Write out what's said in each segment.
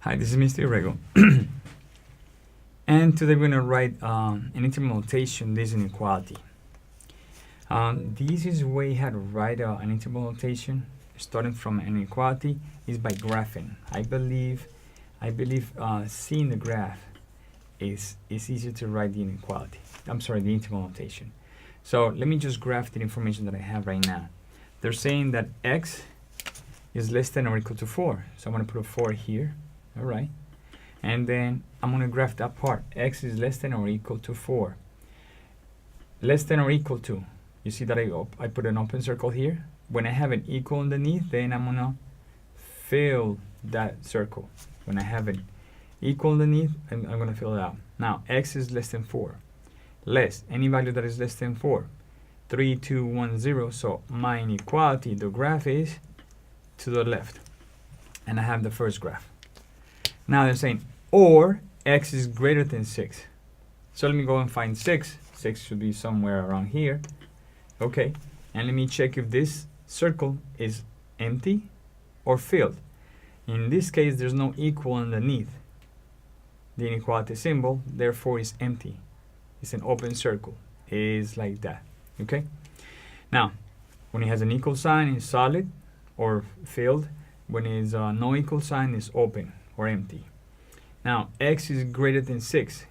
Hi, this is Mr. Urrego. And today we're going to write an interval notation. This inequality. This is way how to write an interval notation starting from an inequality is by graphing. I believe seeing the graph is easier to write the inequality. I'm sorry, the interval notation. So let me just graph the information that I have right now. They're saying that x is less than or equal to 4. So I'm going to put a 4 here. All right. And then I'm going to graph that part. X is less than or equal to 4. Less than or equal to. You see that I put an open circle here. When I have an equal underneath, then I'm going to fill that circle. When I have an equal underneath, I'm going to fill it out. Now, x is less than 4. Less, any value that is less than 4. 3, 2, 1, 0. So my inequality, the graph is to the left. And I have the first graph. Now they're saying, or x is greater than 6. So let me go and find 6. 6 should be somewhere around here. Okay, and let me check if this circle is empty or filled. In this case, there's no equal underneath the inequality symbol, therefore it's empty. It's an open circle. It's like that. Okay? Now, when it has an equal sign, it's solid or filled. When it's no equal sign, it's open or empty. Now, x is greater than 6.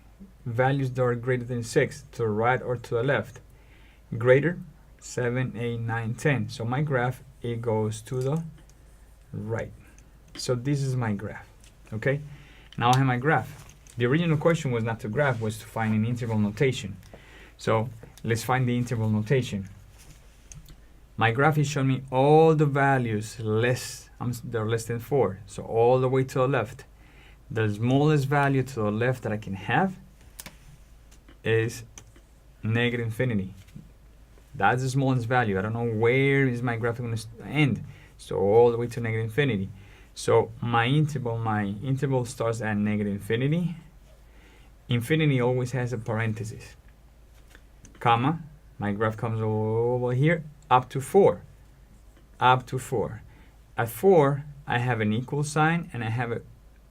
Values that are greater than 6, to the right or to the left. Greater, 7, 8, 9, 10. So my graph, it goes to the right. So this is my graph. Okay? Now I have my graph. The original question was not to graph, was to find an interval notation. So let's find the interval notation. My graph is showing me all the values they're less than 4. So all the way to the left. The smallest value to the left that I can have is negative infinity. That's the smallest value. I don't know where is my graph going to end. So all the way to negative infinity. So my interval starts at negative infinity. Infinity always has a parenthesis. Comma. My graph comes over here up to 4. Up to 4. At 4, I have an equal sign and I have a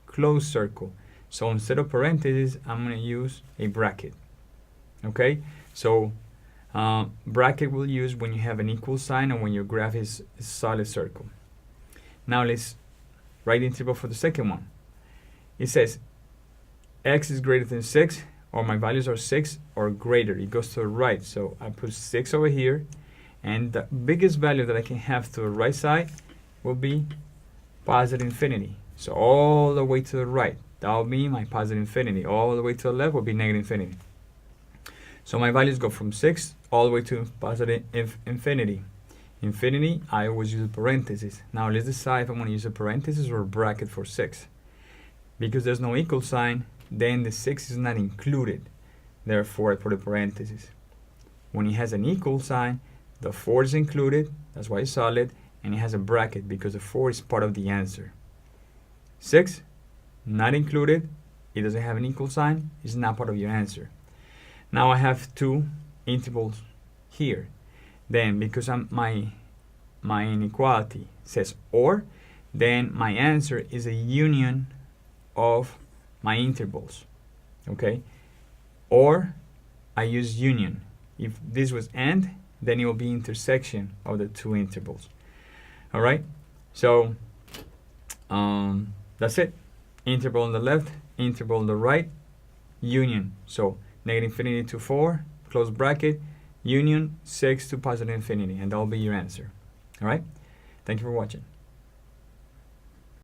closed circle. So instead of parentheses, I'm going to use a bracket. Okay? So bracket we'll use when you have an equal sign and when your graph is a solid circle. Now let's write the interval for the second one. It says x is greater than 6, or my values are 6 or greater. It goes to the right. So I put 6 over here, and the biggest value that I can have to the right side will be positive infinity. So all the way to the right, that will be my positive infinity. All the way to the left will be negative infinity. So my values go from 6 all the way to positive infinity. Infinity, I always use a parenthesis. Now let's decide if I'm going to use a parenthesis or a bracket for 6. Because there's no equal sign, then the 6 is not included. Therefore, I put a parenthesis. When it has an equal sign, the 4 is included, that's why it's solid, and it has a bracket because the 4 is part of the answer. 6, not included, it doesn't have an equal sign, it's not part of your answer. Now I have two intervals here. Then because my inequality says or, then my answer is a union of my intervals. Okay? Or I use union. If this was and, then it will be intersection of the two intervals. Alright? So that's it. Interval on the left, interval on the right, union. So negative infinity to 4, close bracket, union 6 to positive infinity, and that will be your answer. Alright? Thank you for watching.